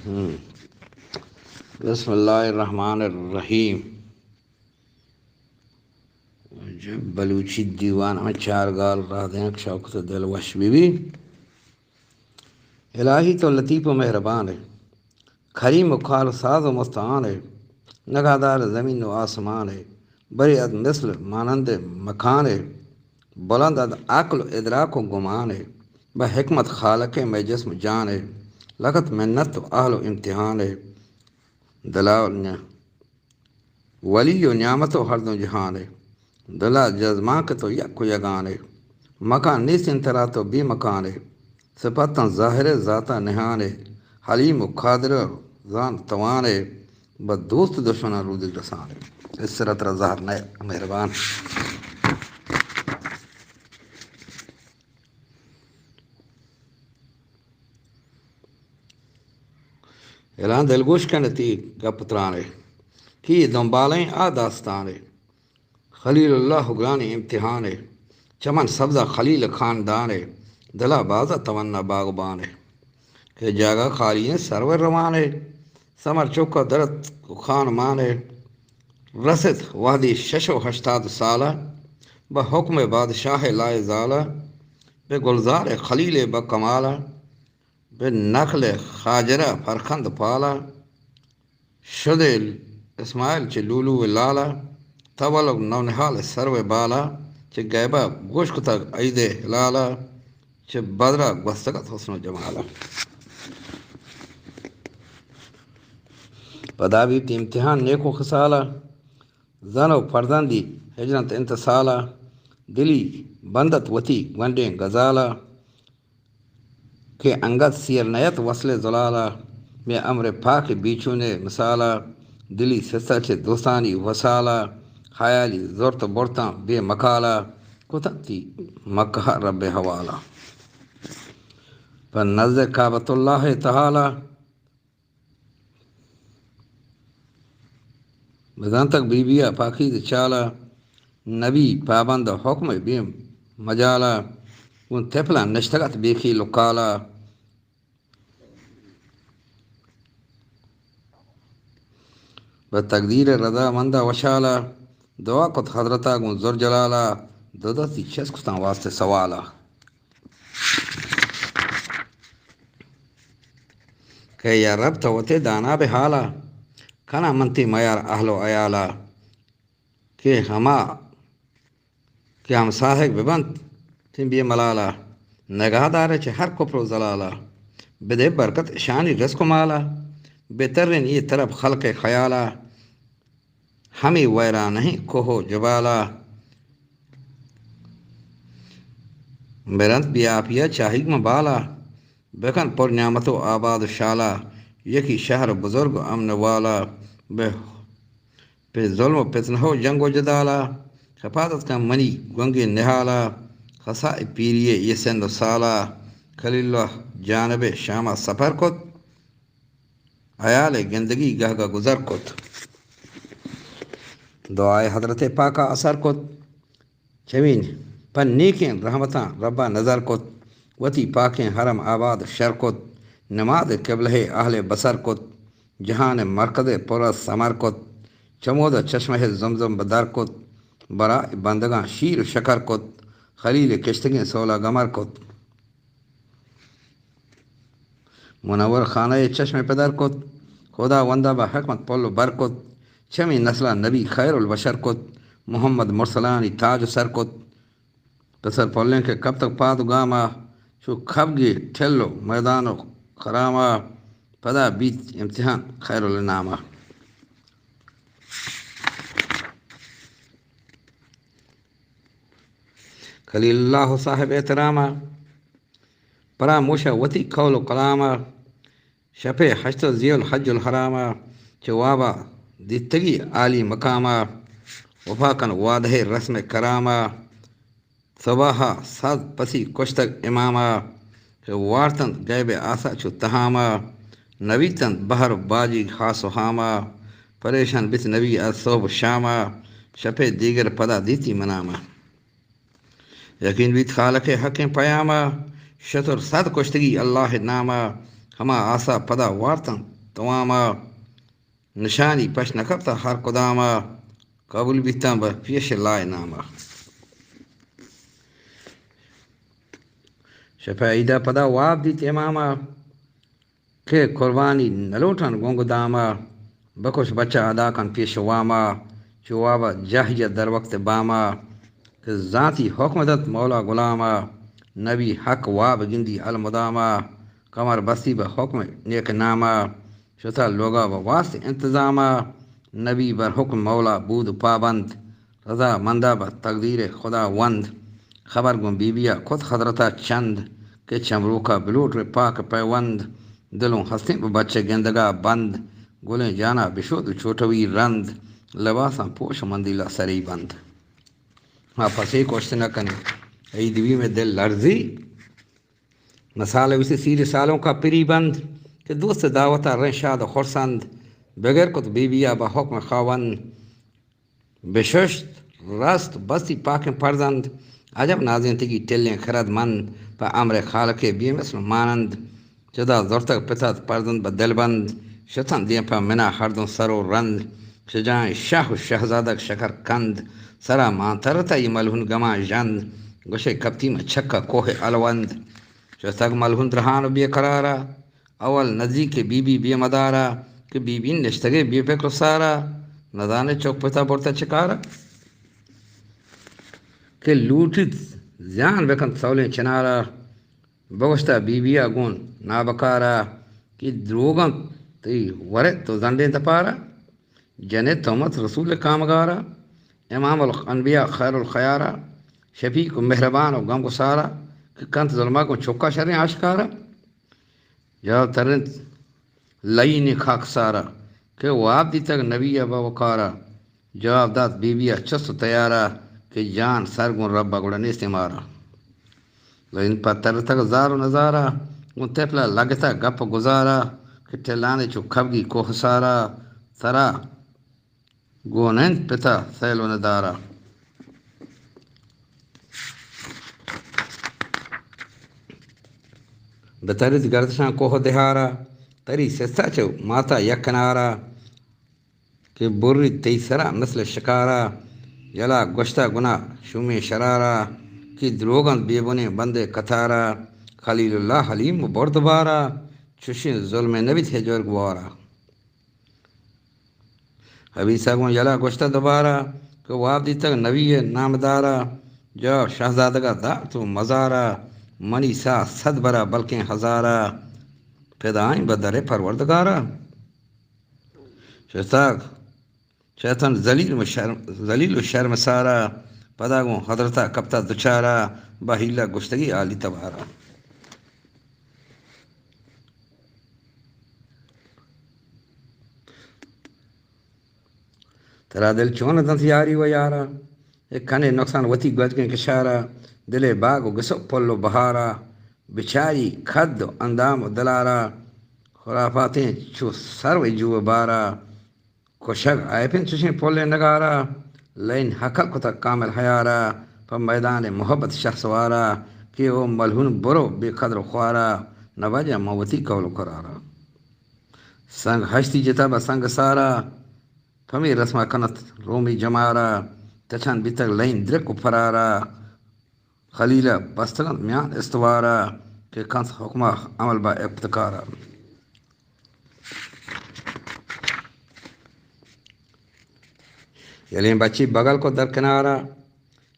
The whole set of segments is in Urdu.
ہوں بسم اللہ الرحمن الرحیم. جب بلوچی دیوان میں چار گال رہ دیں شوقت دل وش بھی الہی تو لطیف و مہربان ہے، کھری مخال ساز و مستعان ہے، نگہدار زمین و آسمان ہے، بری اد مثل مانند مکان ہے، بلند اد عقل و ادراک و گمان ہے، بحکمت خالق میں جسم جان ہے، لغت منت و اہل و امتحان ہے، دلال ولی و نعمت و ہرد و جہان ہے، دلا جزماں کے تو یک و یگان ہے، مکان نیس انترا تو بھی مکان ہے، صفتاں ظاہر ذاتہ نہان ہے، حلیم و قادر زان توان ہے، بد دوست دشمنہ رود رسان ہے. اس طرح ترا ظاہر مہربان. اعلان دلگوش کنتی گپترانے کی دنبالیں آ داستانے، خلیل اللہ حگران امتحان ہے، چمن سبزہ خلیل خاندان ہے، دلا بازہ تمنا باغبان ہے، کہ جاگا خالی سرور روان ہے، سمر چوکا درت خان مان ہے، رسد وادی شش و ہشتاد سالہ بحکم بادشاہ لائے زالہ، بے گلزار خلیل بکمالہ، بے نخل خاجرہ فرخند پالا، شد اسماعیل چ لولو لالا، تولگ نونحال سرو بالا، چ گیبہ گوشک تک عید ہلالا، چ بدرہ گستگت حسن و جمالا. پدابیت امتحان نیک و خسالہ، زن و فرزندی ہجرت انتصالہ، دلی بندت وتی ونڈیں غزالہ، کہ انگت سیر نیت وصل زلالہ، میں امر پاک بیچونے مثالہ، دلی سسچ دوستانی وسالہ، خیالی زورت برتاں بے مکالہ، کتتی مکہ رب حوالہ. پر نزد کعبۃ اللہ تعالی بدان تک بیبیا پاکیز چالا، نبی پابند حکم بیم مجالا، ان تفلا نشتگت بیکی لکالا، بتقدیر رضا مندہ وشالا، دعا کت حضرتا گن زر جلالا، دودتی چسکتاں واسطے سوالا. کہ یا رب توتے دانا بحالا، کنا منتی میار اہل و عیالا، کہ ہم صاحب ببند تم بی ملالا، نگاہ دار چھ ہر کفر و زلالا، بدے برکت شانی رزق مالا، بہترین یہ طرف خلق خیالا، ہمیں ویرا نہیں کوہو جبالا، برنت بی آپیا چاہیگ مبالا، بکن پر نعمت و آباد شالا، یکی شہر بزرگ امن والا، پہ ظلم و فتنہ و جنگ و جدالا، حفاظت کا منی گنگی نہالا، خسا پیریے یہ سند و سالا، خلیل اللہ جانب شامہ سفر کت، عیال گندگی گہ گہ گزر کت، دعائے حضرت پاکا اثر کت، چوین پن نیکیں رحمتاں ربا نظر کت، وتی پاکیں حرم آباد شر کت، نماز قبلہ اہل بسر کت، جہان مرکز پورا سمر کت، چمود چشمہ زمزم بدر کت، برا بندگاں شیر و شکر کت، خلیل کشتگیں سولہ گمر کت، منور خانہ چشم پدر کت، خدا وندہ با حکمت پل بر کت، چمی نسلہ نبی خیر البشر کت، محمد مرسلانی تاج سر کت، پسر پلیں کے کب تک پاد گاما، شو کھبگی ٹھلو میدان و خراما، پدا بیت امتحان خیر النامہ. خلیل اللہ صاحب احترامہ، پرا موشا وتی قول و کلامہ، شفے حشت ذی الحج الحرامہ، چوابا دیتگی عالی مقامہ، وفاقن وادہ رسم کرامہ، صباحا ساز پسی کشتگ امامہ، کہ وارتن غیب آسا چو تہامہ، نویتن بہر باجی خاص و حامہ، پریشان بت نبی از صبح شامہ، شفے دیگر پدا دیتی منامہ، یقین بیت خالق حقیں پیامہ، شتر صد کشتگی اللہ نامہ، ہما آسا پدا وارتن قواما نشانی پش نکبتا ہر قداما قبول بیتاں با پیش لائے ناما شفایدہ پدا واب دیت اماما کہ قربانی نلوٹن گونگ داما بکش بچہ ادا کن پیش واما چوابا جہجہ در وقت باما کہ ذاتی حکمدت مولا غلاما نبی حق واب گندی المداما کمر بستی با حکم نیک ناما شتا لوگا با واسط انتظاما نبی بر حکم مولا بود پابند رضا مندہ با تقدیر خدا وند خبر گن بیبیا خود خضرتا چند کہ چمرو کا بلوٹ پاک پیوند دلوں ہستیں بچے گندگا بند گلیں جانا بشود چھوٹوی رند لباساں پوش مندیلا سری بند. آپ پسے کوشش نہ کریں عیدوی میں دل لرزی مسالے اسے سیر سالوں کا پری بند کہ دوست دعوتا رہ شاد خورسند بغیر کت بیبیا با حکم خاوند بششت رست بستی پاک پرزند عجب نازن تکی ٹلیں خرد مند پا امر خالق بی مثل مانند جدا زرتک پتات پرزند با دل بند شتن دیں پا منا ہردن سر و رند شجائیں شاہ و شہزادک شکر کند سرا مانترتا یہ ملہن گما جند گوشے کپتی میں چھکا کوہ الوند شتک ملہن درہان بی قرارا اول نزدیک بی بی مدارا کہ بی بی نشتگے بی فکر سارا ندانے چوک پتا برتا چکارا کہ لوٹت زیان بکن سولیں چنارا بگشتا بی بی آگون نابکارا کہ دروگن تی ورد تو زندیں تپارا جنت تومت رسول کامگارا امام الانبیاء خیر الخیارا شفیق و مہربان و غم گسارا کہ کنت ظلمہ کو چکا شریں آشکارا جواب ترنت لئی خاک سارا کہ واب دی تک نبی ابا وقارا جواب داد بی بی چست تیارا کہ جان سرگن ربا گڑا استمارا لیکن پتر تک زار و نظارا ان تپلا لگتا گپ گزارا کہ ٹلانے چو کھبگی کو حسارا ترا گونند پتا سیل و ندارا بترز گردشاں کوہ دہارا تری سسا چو ماتا یکنارا کہ بری تیسرا مثل شکارا جلا گشتا گنا شومی شرارا کہ دروگن بیبنے بندے کتارا خلیل اللہ حلیم و بردبارا چوشین ظلم نبی تھے جرگوارا حبیثہ گون جلا گشتا دوبارا کہ واب دی تک نبی نامدارا جو شہزادگا دا تو مزارا منی سا صد برا بلکہ ہزارا پیدائیں بدر پروردگارا شیطان ذلیل و شرم سارا پدا گون حضرتا کبتا دچارا بحیلہ گشتگی آلی تبارا ترا دل چون دنت یاری و یارا ایک کھنے نقصان وتی گوج کے کشارا دلے باغ و گسو پل و بہارا بچاری کھد و اندام و دلارا خرافاتیں چو سر و جو بارا کشگ آئے پھن چوشیں پولے نگارا لین حقق تا کامل حیارا پا میدان محبت شخص سوارا کہ او ملہون برو بے قدر و خوارا نواجہ موتی قول و قرارا سنگ ہشتی جتا با سنگ سارا پمی رسمہ کنت رومی جمارا تچان بیتک لین درک و فرارا خلیلہ بستگن میان استوارا کہ کنس حکمہ عمل با ابتکارا یلین بچی بغل کو درکنارا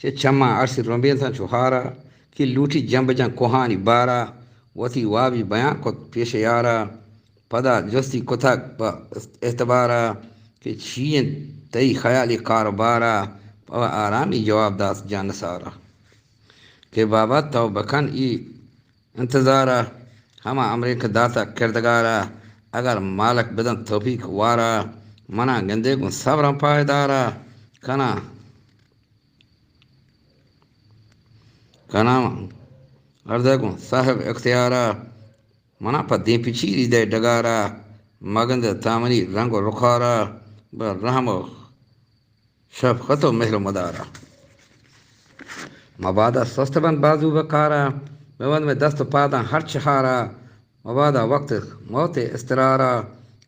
چھ چمہ عرصی رنبین تھا چوہارا کہ لوٹی جنب جن کوہانی بارا وتی وابی بیان کو پیش یارا پدا جستی کتھک با اعتبارا کہ چین تی خیالی کاربارا پا آرامی جواب داس جان سارا کہ بابا تو بکن ای انتظارا ہما امریک داتا کردگارا اگر مالک بدن توفیق وارا منا گندے کو صبر پائیدارا کنا اردے کو صاحب اختیارا منا پا دین پیچیری دے ڈگارا مگند تامنی رنگ و رخارا بر رحم و شفقت و مہر و مدارا مبادا سست بند بازو بکارا بوند میں دست پادا ہر چہارا مبادا وقت موت استرارا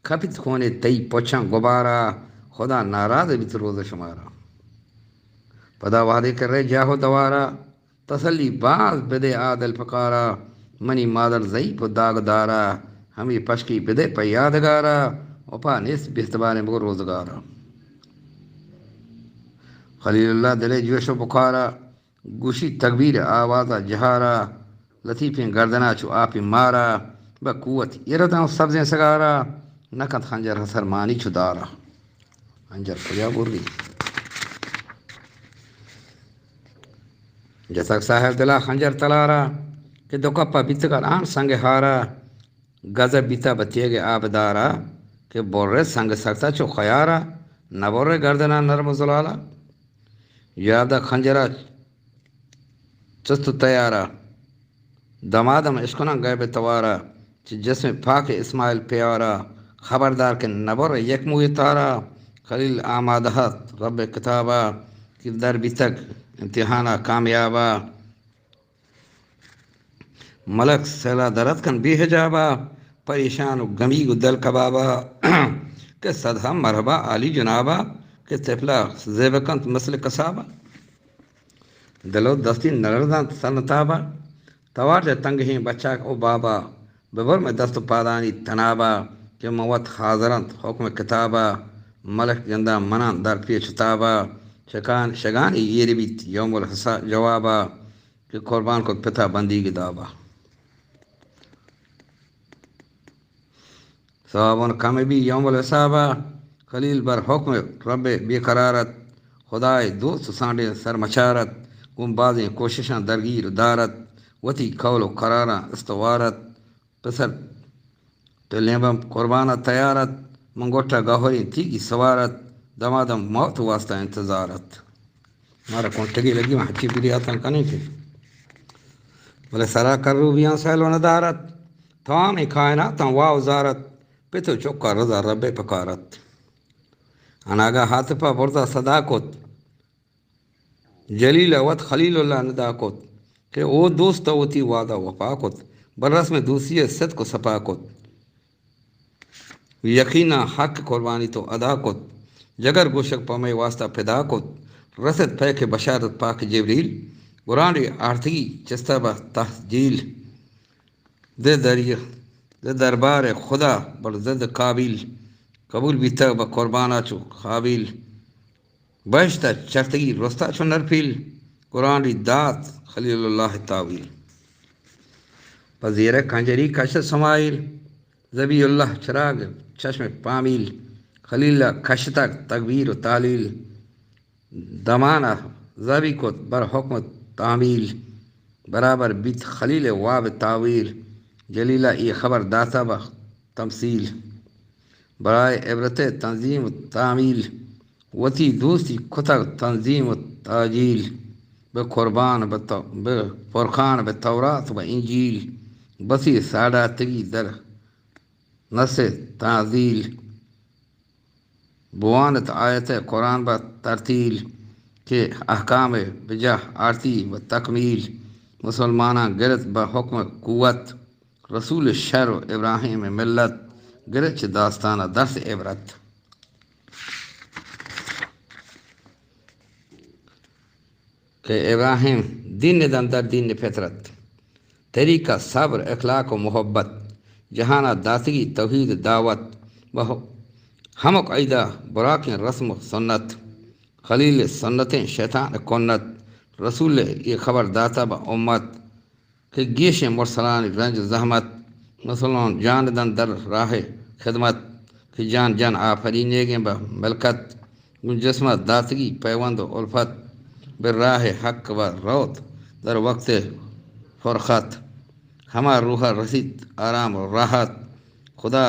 کھپت کھونے تئی پوچھاں غبارہ خدا ناراض بیت روز شمارا پدا وعدے کر رہے جاہو دوارا تسلی باز بدے عادل پکارا منی مادر ضعیف داغ دارا ہمیں پشکی بدے پہ یادگارا اپا نس بہتبار مگر روزگارا خلیل اللہ دلے جوش و بخارا گوشی تکبیر آوازہ جہارا لطیفیں گردنا چو آپی مارا بقوت ارتاں سبزیں سگارا نکت خنجر حسر مانی چو دارا خنجر کجا بولی جسک صاحب دلا خنجر تلارا کہ دو کپا بیت کر آن سنگ ہارا گزب بیتا بتیے گے آبدارا کہ بورے سنگ سکتا چو خیارا نہ بورے گردنا نرم زلالا یادہ خنجرہ چست تیارا دمادم اشکنا غیب توارا جسم پاک اسماعیل پیارا خبردار کہ نبر یک موی تارا خلیل آمادہ رب کتابا کہ در بھی تک امتحانہ کامیابا ملک سیلا درد کن بھی حجابا پریشان و گمی و دل کبابا کہ صدہ مرحبا علی جنابا کہ تفلا زیبکنت مسل کسابا دلو دستی نردان سنتابا توار جا تنگ ہیں بچہ او بابا ببر میں دست پادانی تنابا کہ موت حاضرنت حکم کتابا ملک جندہ منان در پیچ تابا شگانی یہ بیت یوم الحسا جوابا کہ قربان کو پتا بندی کی دابا ثوابون کم بھی یوم الحسابا خلیل بر حکم رب بے قرارت خدای دوست سانڈے سر مچارت گم بازیں کوششاں درگیر دارت وتی قول و قراراں استوارت پسر تو لیمبم قربانہ تیارت منگوٹا گاہوری تھی کی سوارت دمادم موت واسطہ انتظارت ہمارا کون ٹگی لگی وہاں اچھی پیری آتا کنے کے بولے سرا کر روبیاں سیل و ندارت تمام کائنات واو زارت پتو چوکا رضا رب پکارت اناگا ہاتھ پا بردا صدا کت جلیل وط خلیل اللہ ندا کت کہ او دوست ہوتی وعدہ وفا کت برس میں دوسری صد کو سپا کت یقینا حق قربانی تو ادا کت جگر گوشک پمے واسطہ پیدا کت رسد پہ کے بشارت پاک جبریل قرآن آرتگی چستہ با تحجیل دے دربار خدا بر زد قابل قبول بیتا با قربانا چو قابل بہشتا چرتگی رستا چو نرپیل قرآن دات خلیل اللہ تاویل پذیر کنجری کشت سمائل زبی اللہ چراغ چشم پامیل خلیل کشتک تکبیر و تعلیل دمانہ زبی کت بر حکم تعمیل برابر بیت خلیل واب تاویل جلیلہ ای خبر داتا با تمثیل برائے عبرت تنظیم و تعمیل وتی دوستی کتر تنظیم و تاجیل بقربان بفرقان بتورات و انجیل بسی ساڑا تگی در نس تعزیل بوانت آیت قرآن با ترتیل کہ احکام بجا آرتی و تکمیل مسلمانہ گرت بحکم قوت رسول شر و ابراہیم ملت گرچ داستانہ درس عبرت کہ ابراہیم دین دن در دین فطرت طریقہ صبر اخلاق و محبت جہانہ داتگی توحید دعوت ہمک عیدہ براکیں رسم و سنت خلیل سنتیں شیطان کنت رسول یہ خبر داتا با امت کہ گیش مرسلان رنج زحمت مسلمان جان دن در راہ خدمت کہ جان جان آفرینے گے با ملکت جسمت داتگی پیوند و الفت براہ حق و روت در وقت فرخت ہما روح رسید آرام و راحت خدا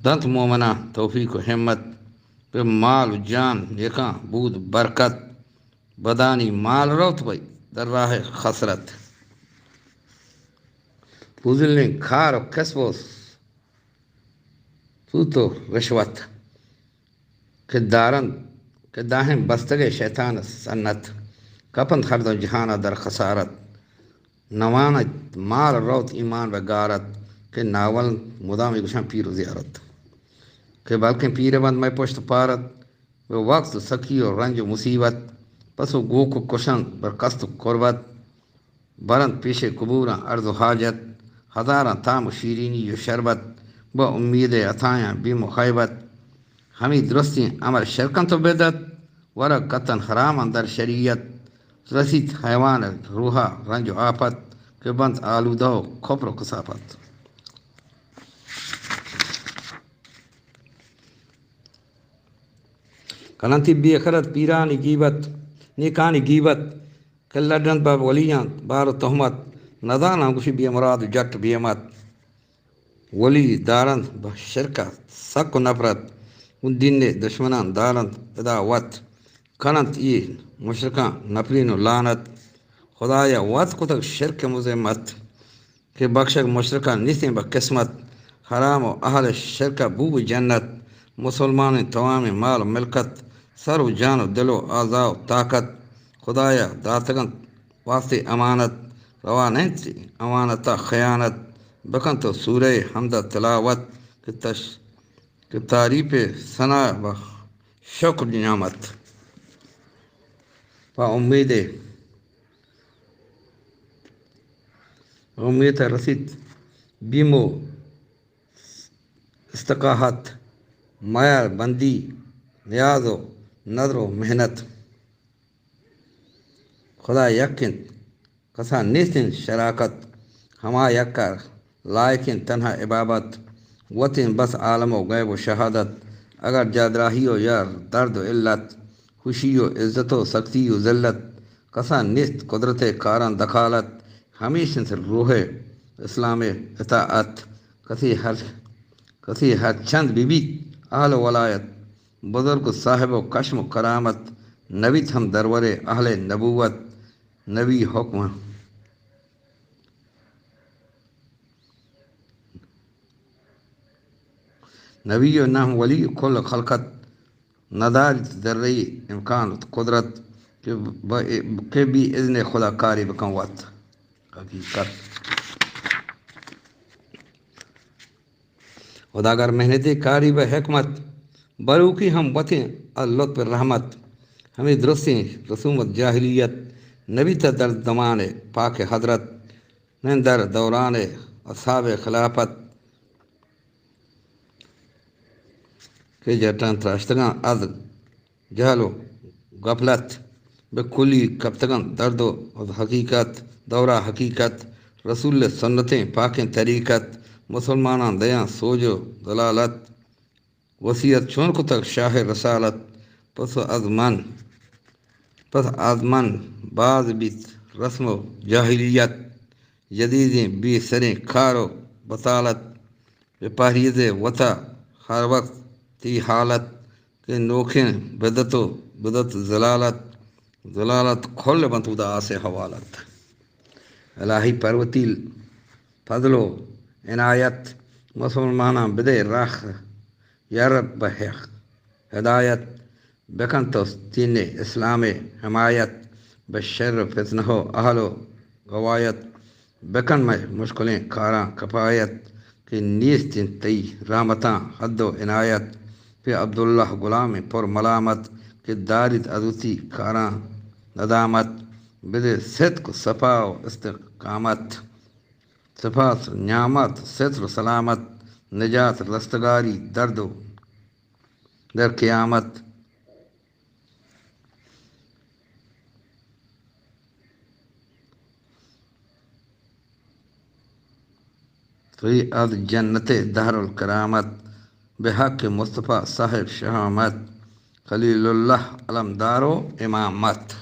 دنت مومنہ توفیق و ہمت پہ مال و جان یکاں بود برکت بدانی مال روت بھائی در راہ خسرت فضل نے کھار و کسب و سوت و رشوت کہ داہم بستگے شیطان سنت کپن خرد و جہانہ در خسارت نوانت مال روت ایمان و غارت کہ ناول مدام گشان پیر و زیارت کہ بلکہ پیر بند میں پشت پارت وہ وقت سکی اور رنج و مصیبت پس و گو کو کشن برکست قربت برند پیش قبوراں عرض و حاجت ہزاراں تام و شیرینی و شربت با امید عطایاں بی مخیبت ہمیں درستی عمل شرکن تو بدت ورق قطن حرام اندر شریعت رسید حیوان روحا رنج و آفت کہ بند آلودہ و کفر و کثافت کلنتی بی خرد پیرانی گیبت نیکانی گیبت کہ لڈن باب ولیان بار و تہمت ندانا گوشی بی مراد جٹ بیمت ولی دارند بشرکہ سک و نفرت ان دین دشمنان دارند عداوت کنند یہ مشرکان نفرین و لعنت خدایا وات کو تک شرک مذمت کہ بخشک مشرکان نیستیں بقسمت حرام و اہل شرکہ بو جنت مسلمان تمام مال و ملکت سر و جان و دل و اعضاء و طاقت خدایا داتگن واسطے امانت روا نہیں تھی امانتا خیانت بکن تو سورہ حمدہ تلاوت کہ تعریف ثنا و شکر نعمت و امید رسید بیمو استقاحت معیار بندی نیاز و نظر و محنت خدا یقین کسا نیستن شراکت ہما یکر لائکن تنہا عبادت وطن بس عالم و غیب و شہادت اگر جادراہی و یار درد و علت خوشی و عزت و سختی و ذلت کسا نیست قدرت کاران دخالت ہمیشہ سے روح اسلام اطاعت کسی ہر چند بی اہل ولایت بزرگ صاحب و کشم و کرامت نبی ہم درور اہل نبوت نبی حکم نبی و نام ولی کل خلقت ندار ذرعی امکان قدرت کہ بھی اذن خدا کاری بکنوت حقیقت خداگر محنتی کاری و حکمت بروکی ہم وطن اللطف رحمت ہمیں درستی رسومت جاہلیت نبی تا در زمان پاک حضرت در دوران اصحاب خلافت کہ جٹان تراشتگان از جہل و غفلت بکلی کبتگان درد و حقیقت دورہ حقیقت رسول سنتیں پاکیں طریقت مسلمانان دیاں سوج و ضلالت وصیت چون کو تک شاہ رسالت پس آزمن بعض بیت رسم و جاہلیت جدیدیں بی سریں کھار و بطالت بپاریز وطا ہر وقت تی حالت کہ نوکھیں بدت ضلالت کھل بنتودا آسے حوالت الہی پروتی فضل و عنایت مسلمانہ بدے راخ یا رب بحق ہدایت بکن تو تین اسلام حمایت بشر فتنہ و اہل و غوایت بکن میں مشکلیں کاراں کفایت کہ نیست تی رحمتاں حد و عنایت پہ عبداللہ غلام پر ملامت کہ دارت ادوتی کاراں ندامت بدے صدق صفا و استقامت صفات نعمت ستر سلامت نجات رستگاری درد و در قیامت فی از جنت دہر الکرامت بحق مصطفیٰ صاحب شہامت خلیل اللہ علمدار و امامت